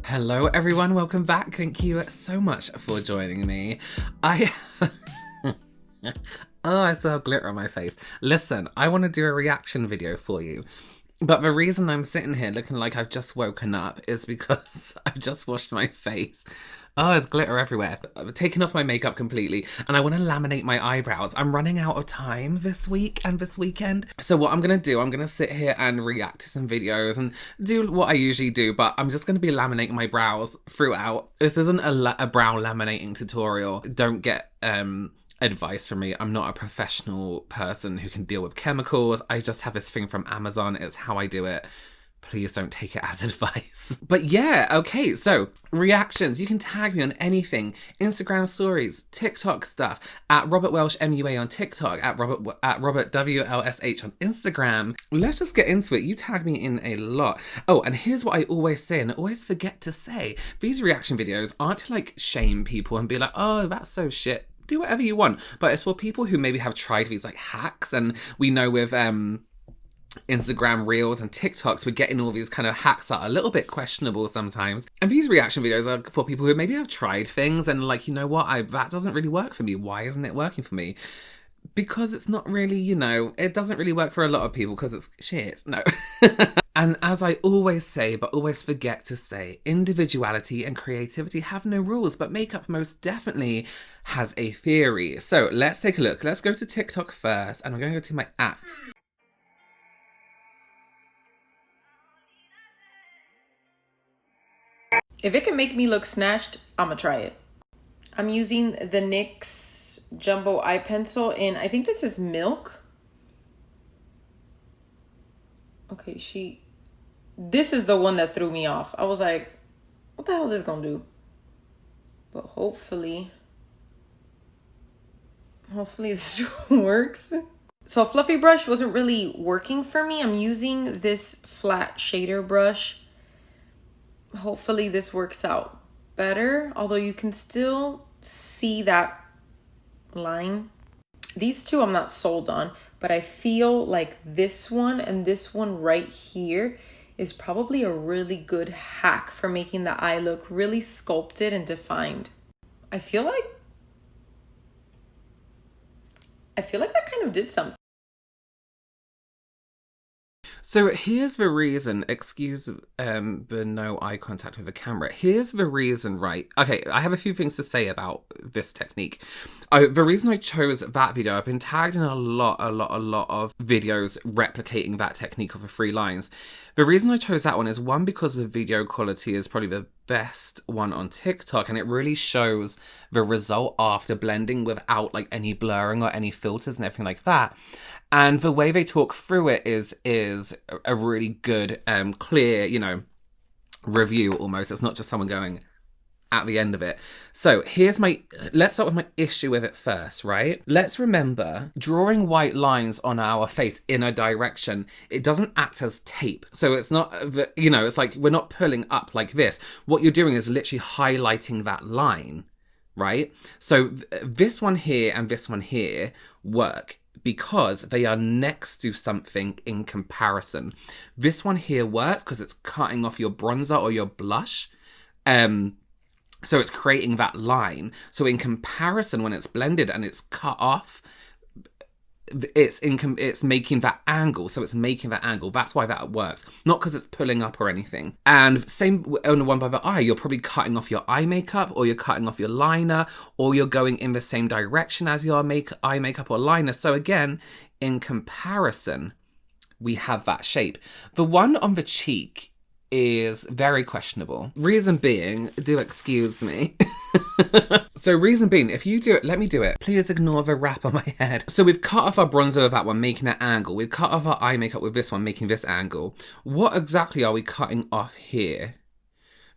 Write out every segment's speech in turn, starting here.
Hello everyone, welcome back. Thank you so much for joining me. I still have glitter on my face. Listen, I want to do a reaction video for you. But the reason I'm sitting here looking like I've just woken up is because I've just washed my face. Oh, there's glitter everywhere. I've taken off my makeup completely and I want to laminate my eyebrows. I'm running out of time this week and this weekend. So what I'm going to do, I'm going to sit here and react to some videos and do what I usually do, but I'm just going to be laminating my brows throughout. This isn't a brow laminating tutorial. Don't get advice from me. I'm not a professional person who can deal with chemicals. I just have this thing from Amazon. It's how I do it. Please don't take it as advice. But yeah, okay, so reactions. You can tag me on anything. Instagram stories, TikTok stuff, at Robert Welsh MUA on TikTok, at Robert WLSH on Instagram. Let's just get into it. You tag me in a lot. Oh, and here's what I always say, and I always forget to say. These reaction videos aren't to like shame people and be like, oh, that's so shit. Do whatever you want. But it's for people who maybe have tried these like hacks, and we know with Instagram Reels and TikToks, we're getting all these kind of hacks that are a little bit questionable sometimes. And these reaction videos are for people who maybe have tried things and like, you know what, that doesn't really work for me. Why isn't it working for me? Because it's not really, you know, it doesn't really work for a lot of people because it's shit. No. And as I always say, but always forget to say, individuality and creativity have no rules, but makeup most definitely has a theory. So let's take a look. Let's go to TikTok first, and I'm going to go to my apps. If it can make me look snatched, I'ma try it. I'm using the NYX Jumbo Eye Pencil in, I think this is Milk. Okay, this is the one that threw me off. I was like, what the hell is this gonna do? But hopefully this works. So a fluffy brush wasn't really working for me. I'm using this flat shader brush. Hopefully this works out better, although you can still see that line. These two I'm not sold on, but I feel like this one and this one right here is probably a really good hack for making the eye look really sculpted and defined. I feel like that kind of did something. So here's the reason, excuse the no eye contact with the camera. Here's the reason, right? Okay, I have a few things to say about this technique. The reason I chose that video, I've been tagged in a lot of videos replicating that technique of the 3 lines. The reason I chose that one is one, because the video quality is probably the best one on TikTok, and it really shows the result after blending without like any blurring or any filters and everything like that. And the way they talk through it is a really good, clear, you know, review almost. It's not just someone going at the end of it. So let's start with my issue with it first, right? Let's remember, drawing white lines on our face in a direction, it doesn't act as tape. So it's not, you know, it's like we're not pulling up like this. What you're doing is literally highlighting that line, right? So this one here and this one here work because they are next to something in comparison. This one here works because it's cutting off your bronzer or your blush. So it's creating that line. So in comparison, when it's blended and it's cut off, it's making that angle. So it's making that angle. That's why that works. Not because it's pulling up or anything. And same on the one by the eye. You're probably cutting off your eye makeup, or you're cutting off your liner, or you're going in the same direction as your eye makeup or liner. So again, in comparison, we have that shape. The one on the cheek is very questionable. Reason being, do excuse me. So reason being, if you do it, let me do it. Please ignore the wrap on my head. So we've cut off our bronzer with that one, making an angle. We've cut off our eye makeup with this one, making this angle. What exactly are we cutting off here?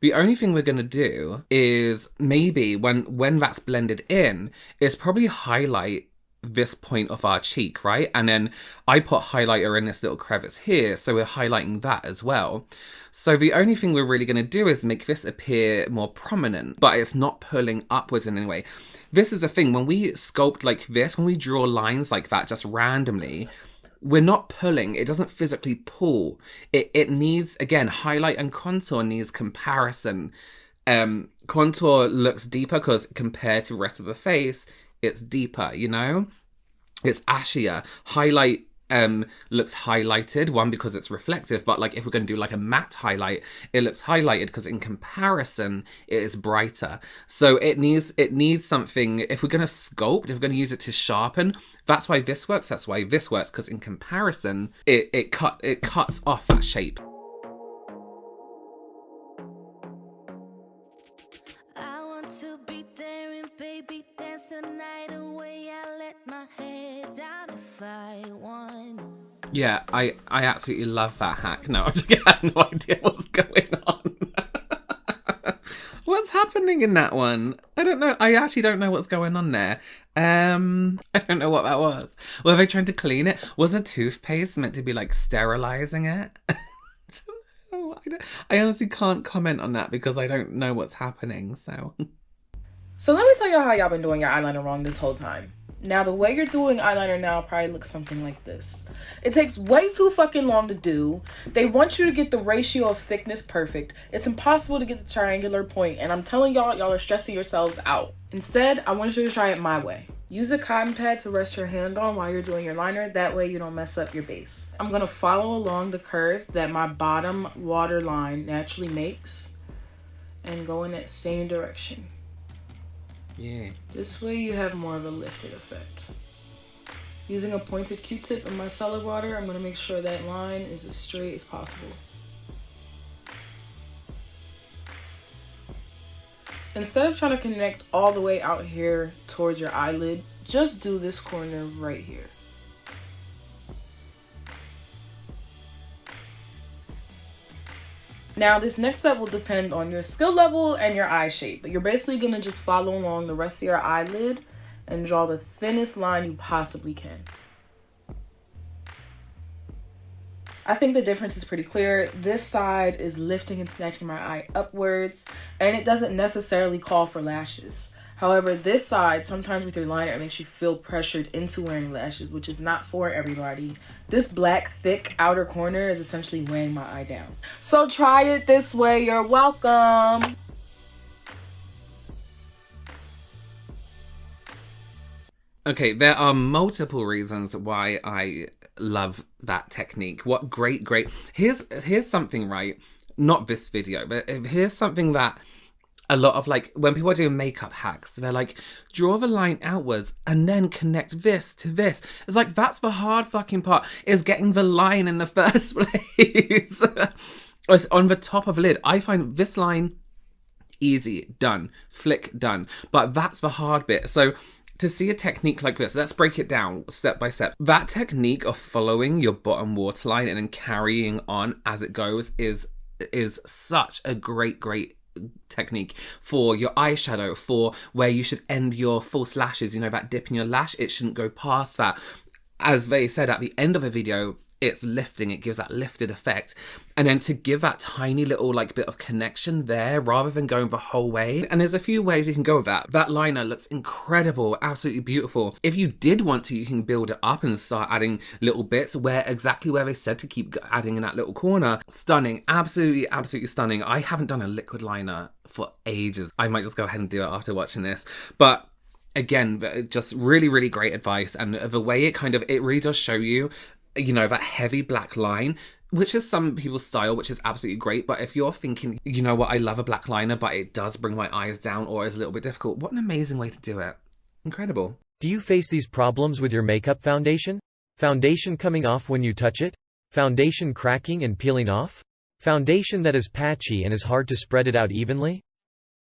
The only thing we're going to do is maybe when that's blended in, is probably highlight this point of our cheek, right? And then I put highlighter in this little crevice here, so we're highlighting that as well. So the only thing we're really going to do is make this appear more prominent, but it's not pulling upwards in any way. This is a thing, when we sculpt like this, when we draw lines like that just randomly, we're not pulling. It doesn't physically pull. It needs, again, highlight and contour needs comparison. Contour looks deeper because compared to the rest of the face, it's deeper, you know? It's ashier. Highlight looks highlighted, one, because it's reflective, but like if we're going to do like a matte highlight, it looks highlighted because in comparison it is brighter. So it needs something. If we're going to sculpt, if we're going to use it to sharpen, that's why this works. That's why this works, because in comparison it cuts off that shape. I want to be daring, baby, dance the night away. I let my head down if I want. Yeah, I absolutely love that hack. No, I have no idea what's going on. What's happening in that one? I don't know. I actually don't know what's going on there. I don't know what that was. Were they trying to clean it? Was a toothpaste meant to be like sterilizing it? I honestly can't comment on that because I don't know what's happening. So let me tell y'all how y'all been doing your eyeliner wrong this whole time. Now, the way you're doing eyeliner now probably looks something like this. It takes way too fucking long to do. They want you to get the ratio of thickness perfect. It's impossible to get the triangular point, and I'm telling y'all are stressing yourselves out. Instead, I want you to try it my way. Use a cotton pad to rest your hand on while you're doing your liner. That way you don't mess up your base. I'm going to follow along the curve that my bottom waterline naturally makes and go in that same direction. yeah. This way you have more of a lifted effect. Using a pointed Q-tip and micellar water, I'm going to make sure that line is as straight as possible. Instead of trying to connect all the way out here towards your eyelid, just do this corner right here. Now, this next step will depend on your skill level and your eye shape, but you're basically going to just follow along the rest of your eyelid and draw the thinnest line you possibly can. I think the difference is pretty clear. This side is lifting and snatching my eye upwards, and it doesn't necessarily call for lashes. However, this side, sometimes with your liner, it makes you feel pressured into wearing lashes, which is not for everybody. This black, thick outer corner is essentially weighing my eye down. So try it this way. You're welcome. Okay, there are multiple reasons why I love that technique. What great. Here's something, right? Not this video, but here's something that a lot of, like, when people are doing makeup hacks, they're like, draw the line outwards and then connect this to this. It's like, that's the hard fucking part, is getting the line in the first place. It's on the top of the lid. I find this line easy, done, flick, done. But that's the hard bit. So to see a technique like this, let's break it down step by step. That technique of following your bottom waterline and then carrying on as it goes is such a great technique for your eyeshadow, for where you should end your false lashes. You know, that dip in your lash, it shouldn't go past that. As they said at the end of a video, it's lifting, it gives that lifted effect. And then to give that tiny little like bit of connection there rather than going the whole way. And there's a few ways you can go with that. That liner looks incredible, absolutely beautiful. If you did want to, you can build it up and start adding little bits exactly where they said to keep adding in that little corner. Stunning, absolutely stunning. I haven't done a liquid liner for ages. I might just go ahead and do it after watching this. But again, just really great advice. And the way it really does show you, you know, that heavy black line, which is some people's style, which is absolutely great. But if you're thinking, you know what, I love a black liner, but it does bring my eyes down or is a little bit difficult, what an amazing way to do it. Incredible. Do you face these problems with your makeup foundation? Foundation coming off when you touch it? Foundation cracking and peeling off? Foundation that is patchy and is hard to spread it out evenly?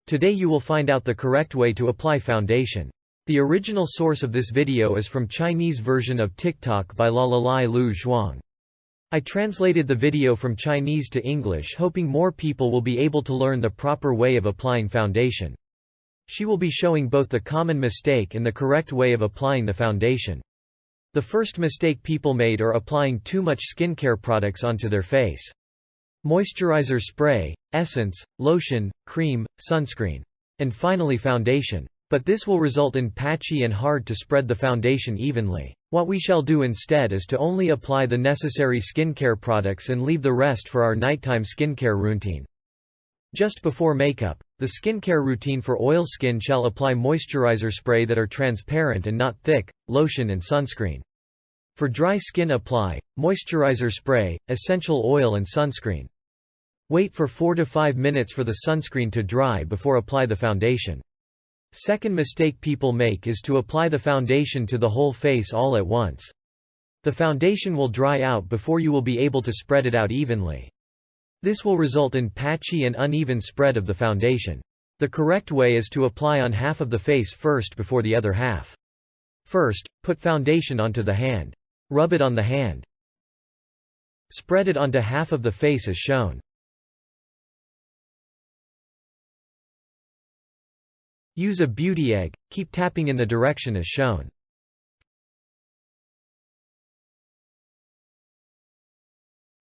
Today you will find out the correct way to apply foundation. The original source of this video is from Chinese version of TikTok by Lalai Lu Zhuang. I translated the video from Chinese to English hoping more people will be able to learn the proper way of applying foundation. She will be showing both the common mistake and the correct way of applying the foundation. The first mistake people made are applying too much skincare products onto their face. Moisturizer spray, essence, lotion, cream, sunscreen. And finally foundation. But this will result in patchy and hard to spread the foundation evenly. What we shall do instead is to only apply the necessary skincare products and leave the rest for our nighttime skincare routine. Just before makeup, the skincare routine for oil skin shall apply moisturizer spray that are transparent and not thick, lotion and sunscreen. For dry skin apply moisturizer spray, essential oil and sunscreen. Wait for 4 to 5 minutes for the sunscreen to dry before apply the foundation. Second mistake people make is to apply the foundation to the whole face all at once. The foundation will dry out before you will be able to spread it out evenly. This will result in patchy and uneven spread of the foundation. The correct way is to apply on half of the face first before the other half. First, put foundation onto the hand. Rub it on the hand. Spread it onto half of the face as shown. Use a beauty egg, keep tapping in the direction as shown.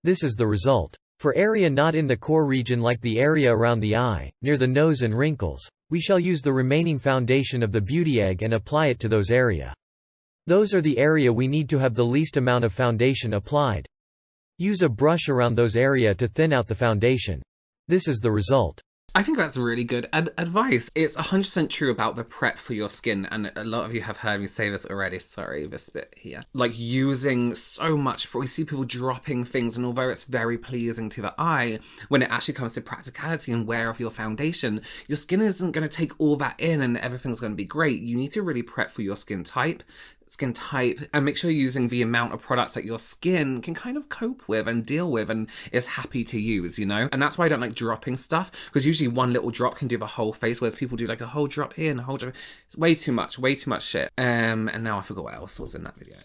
This is the result. For area not in the core region like the area around the eye, near the nose and wrinkles, we shall use the remaining foundation of the beauty egg and apply it to those area. Those are the area we need to have the least amount of foundation applied. Use a brush around those area to thin out the foundation. This is the result. I think that's really good advice. It's 100% true about the prep for your skin, and a lot of you have heard me say this already. Sorry, this bit here. Like using so much, we see people dropping things, and although it's very pleasing to the eye, when it actually comes to practicality and wear of your foundation, your skin isn't going to take all that in and everything's going to be great. You need to really prep for your skin type, and make sure you're using the amount of products that your skin can kind of cope with and deal with and is happy to use, you know? And that's why I don't like dropping stuff, because usually one little drop can do the whole face, whereas people do like a whole drop here and a whole drop. It's way too much shit. And now I forgot what else was in that video.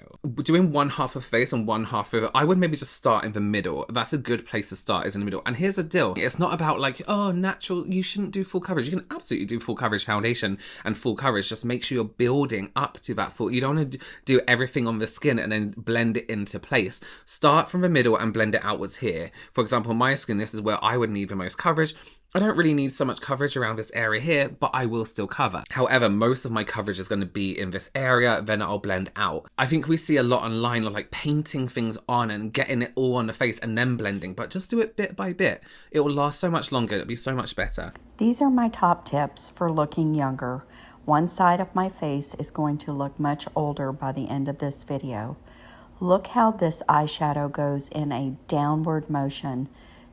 Doing one half of face and one half of it, I would maybe just start in the middle. That's a good place to start, is in the middle. And here's the deal. It's not about like, oh, natural, you shouldn't do full coverage. You can absolutely do full coverage foundation and full coverage. Just make sure you're building up to that full. You don't want to do everything on the skin and then blend it into place. Start from the middle and blend it outwards here. For example, my skin, this is where I would need the most coverage. I don't really need so much coverage around this area here, but I will still cover. However, most of my coverage is going to be in this area, then I'll blend out. I think we see a lot online of like painting things on and getting it all on the face and then blending, but just do it bit by bit. It will last so much longer, it'll be so much better. These are my top tips for looking younger. One side of my face is going to look much older by the end of this video. Look how this eyeshadow goes in a downward motion.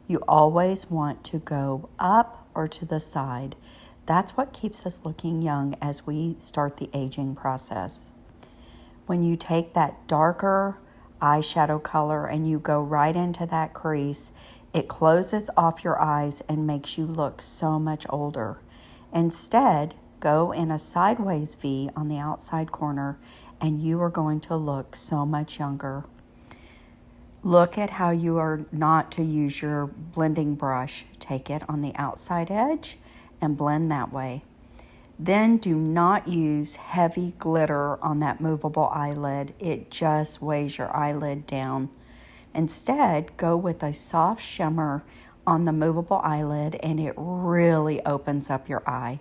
You always want to go up or to the side. That's what keeps us looking young as we start the aging process. When you take that darker eyeshadow color and you go right into that crease, it closes off your eyes and makes you look so much older. Instead, go in a sideways V on the outside corner and you are going to look so much younger. Look at how you are not to use your blending brush. Take it on the outside edge and blend that way. Then do not use heavy glitter on that movable eyelid. It just weighs your eyelid down. Instead, go with a soft shimmer on the movable eyelid and it really opens up your eye.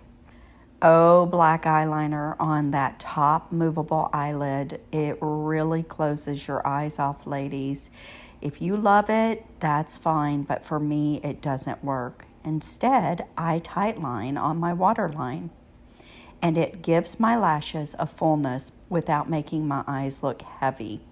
Oh, black eyeliner on that top movable eyelid. It really closes your eyes off, ladies. If you love it, that's fine, but for me, it doesn't work. Instead, I tightline on my waterline, and it gives my lashes a fullness without making my eyes look heavy.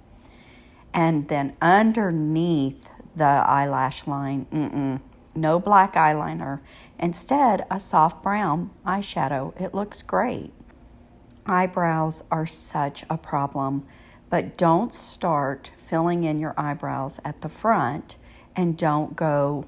And then underneath the eyelash line, no black eyeliner. Instead, a soft brown eyeshadow. It looks great. Eyebrows are such a problem, but don't start filling in your eyebrows at the front and don't go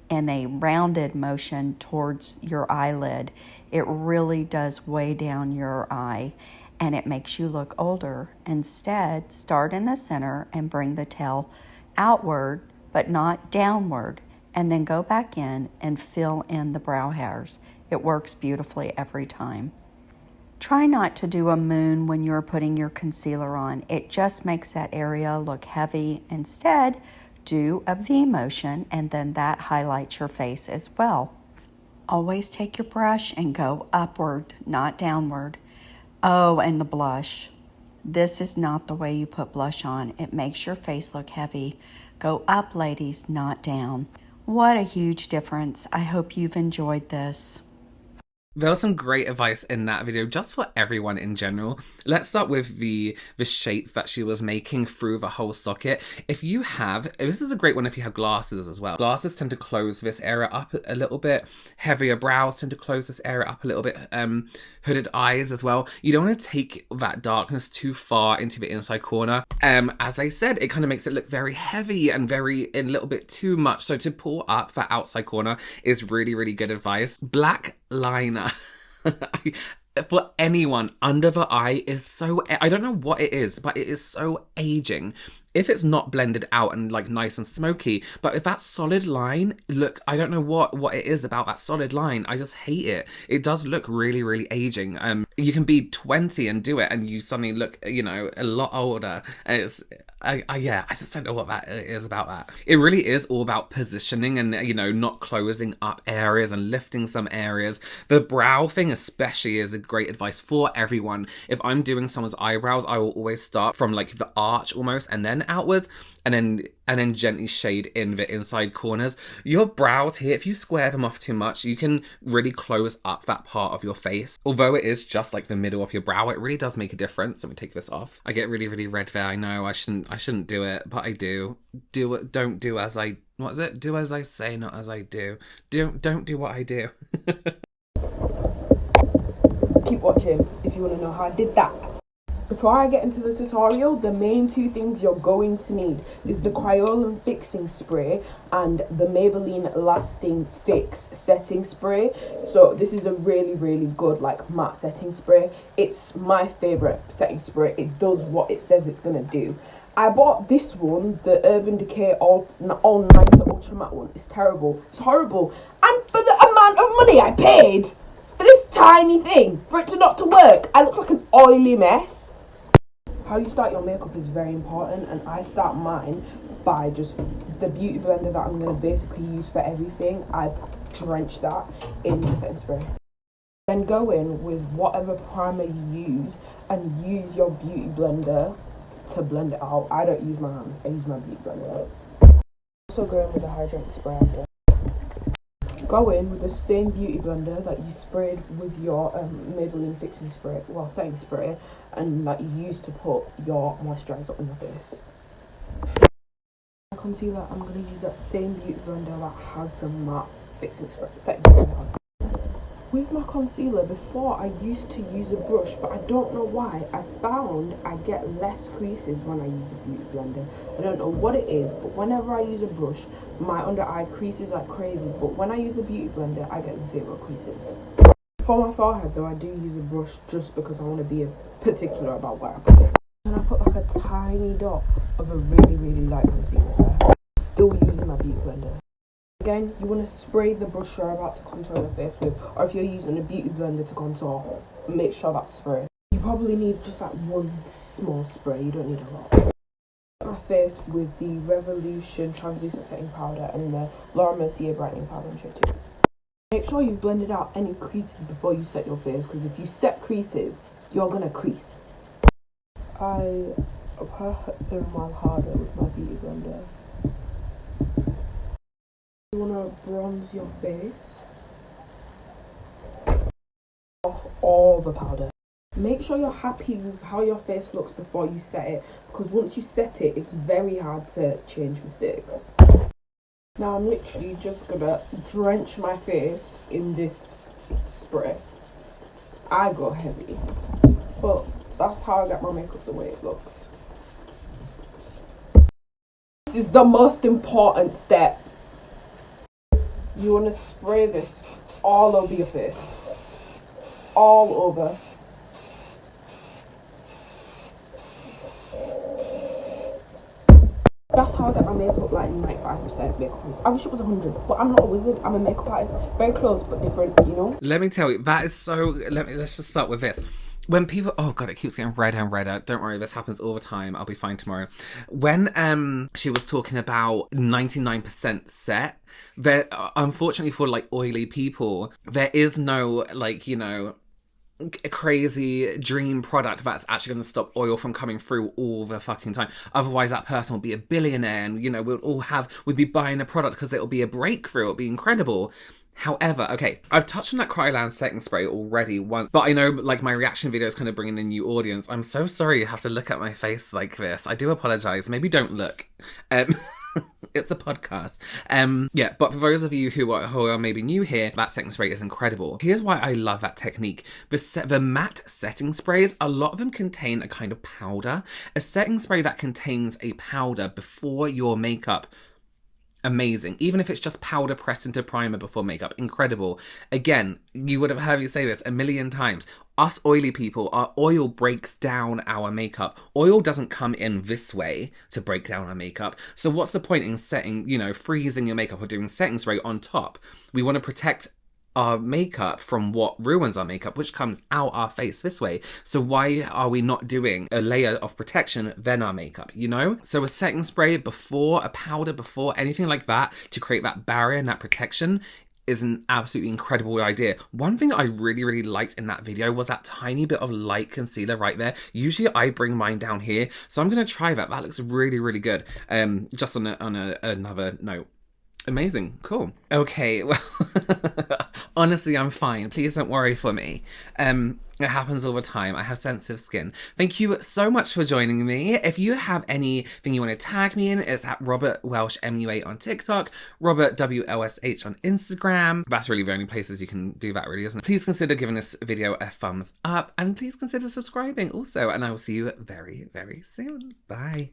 in a rounded motion towards your eyelid. It really does weigh down your eye and it makes you look older. Instead, start in the center and bring the tail outward, but not downward. And then go back in and fill in the brow hairs. It works beautifully every time. Try not to do a moon when you're putting your concealer on. It just makes that area look heavy. Instead, do a V motion and then that highlights your face as well. Always take your brush and go upward, not downward. Oh, and the blush. This is not the way you put blush on. It makes your face look heavy. Go up, ladies, not down. What a huge difference. I hope you've enjoyed this. There was some great advice in that video just for everyone in general. Let's start with the shape that she was making through the whole socket. If you have, this is a great one if you have glasses as well. Glasses tend to close this area up a little bit. Heavier brows tend to close this area up a little bit. Hooded eyes as well. You don't want to take that darkness too far into the inside corner. As I said, it kind of makes it look very heavy and a little bit too much. So to pull up that outside corner is really, really good advice. Black liner. For anyone under the eye is so, I don't know what it is, but it is so aging. If it's not blended out and like nice and smoky, but if that solid line, look, I don't know what it is about that solid line. I just hate it. It does look really, really aging. You can be 20 and do it and you suddenly look, you know, a lot older. It's, yeah, I just don't know what that is about that. It really is all about positioning and, you know, not closing up areas and lifting some areas. The brow thing especially is a great advice for everyone. If I'm doing someone's eyebrows, I will always start from like the arch almost and then outwards and then gently shade in the inside corners. Your brows here, if you square them off too much, you can really close up that part of your face. Although it is just like the middle of your brow, it really does make a difference. Let me take this off. I get really, really red there. I know I shouldn't do it, but I do. Do it. Don't do as I, what is it? Do as I say, not as I do. Don't do what I do. Keep watching if you want to know how I did that. Before I get into the tutorial, the main two things you're going to need is the Crayola Fixing Spray and the Maybelline Lasting Fix Setting Spray. So this is a really, really good like matte setting spray. It's my favourite setting spray. It does what it says it's going to do. I bought this one, the Urban Decay All Nighter Ultra Matte one. It's terrible. It's horrible. And for the amount of money I paid for this tiny thing, for it to not to work, I look like an oily mess. How you start your makeup is very important, and I start mine by just the beauty blender that I'm going to basically use for everything. I drench that in the setting spray. Then go in with whatever primer you use and use your beauty blender to blend it out. I don't use my hands, I use my beauty blender. Also go in with the hydrating spray after. Go in with the same beauty blender that you sprayed with your Maybelline Fixing Spray, well, setting spray, and that you used to put your moisturiser on your face. My concealer, I'm going to use that same beauty blender that has the matte fixing spray, setting spray on. With my concealer, before I used to use a brush, but I don't know why. I found I get less creases when I use a beauty blender. I don't know what it is, but whenever I use a brush, my under eye creases like crazy. But when I use a beauty blender, I get 0 creases. For my forehead though, I do use a brush just because I want to be particular about where I put it. And I put like a tiny dot of a really, really light concealer there. Still using my beauty blender. Again, you want to spray the brush you're about to contour your face with, or if you're using a beauty blender to contour, make sure that's sprayed. You probably need just like one small spray, you don't need a lot. My face with the Revolution Translucent Setting Powder and the Laura Mercier Brightening Powder in shade 2. Make sure you've blended out any creases before you set your face, because if you set creases, you're going to crease. I apply them while harder with my beauty blender. You want to bronze your face off all the powder. Make sure you're happy with how your face looks before you set it, because once you set it, it's very hard to change mistakes. Now I'm literally just gonna drench my face in this spray. I go heavy, but that's how I get my makeup the way it looks. This is the most important step. You want to spray this all over your face. All over. That's how I get my makeup like 95% makeup. I wish it was 100, but I'm not a wizard. I'm a makeup artist. Very close, but different, you know? Let me tell you, that is so... Let's just start with this. when people, oh god, it keeps getting redder and redder. Don't worry, this happens all the time. I'll be fine tomorrow. When she was talking about 99% set, there, unfortunately for like oily people, there is no like, you know, a crazy dream product that's actually going to stop oil from coming through all the fucking time. Otherwise that person will be a billionaire, and you know, we'd be buying a product because it'll be a breakthrough, it'll be incredible. However, okay, I've touched on that Kryolan setting spray already once, but I know like my reaction video is kind of bringing a new audience. I'm so sorry you have to look at my face like this. I do apologize. Maybe don't look. It's a podcast. Yeah, but for those of you who are maybe new here, that setting spray is incredible. Here's why I love that technique. The matte setting sprays, a lot of them contain a kind of powder. A setting spray that contains a powder before your makeup, amazing. Even if it's just powder pressed into primer before makeup, incredible. Again, you would have heard me say this a million times. Us oily people, our oil breaks down our makeup. Oil doesn't come in this way to break down our makeup. So what's the point in setting, you know, freezing your makeup or doing setting spray on top? We want to protect our makeup from what ruins our makeup, which comes out our face this way. So why are we not doing a layer of protection then our makeup, you know? So a setting spray before, a powder before, anything like that to create that barrier and that protection is an absolutely incredible idea. One thing I really, really liked in that video was that tiny bit of light concealer right there. Usually I bring mine down here, so I'm gonna try that. That looks really, really good. Just on another note. Amazing. Cool. Okay, well, honestly, I'm fine. Please don't worry for me. It happens all the time. I have sensitive skin. Thank you so much for joining me. If you have anything you want to tag me in, it's at Robert Welsh MUA on TikTok, Robert WLSH on Instagram. That's really the only places you can do that, really, isn't it? Please consider giving this video a thumbs up, and please consider subscribing also. And I will see you very, very soon. Bye.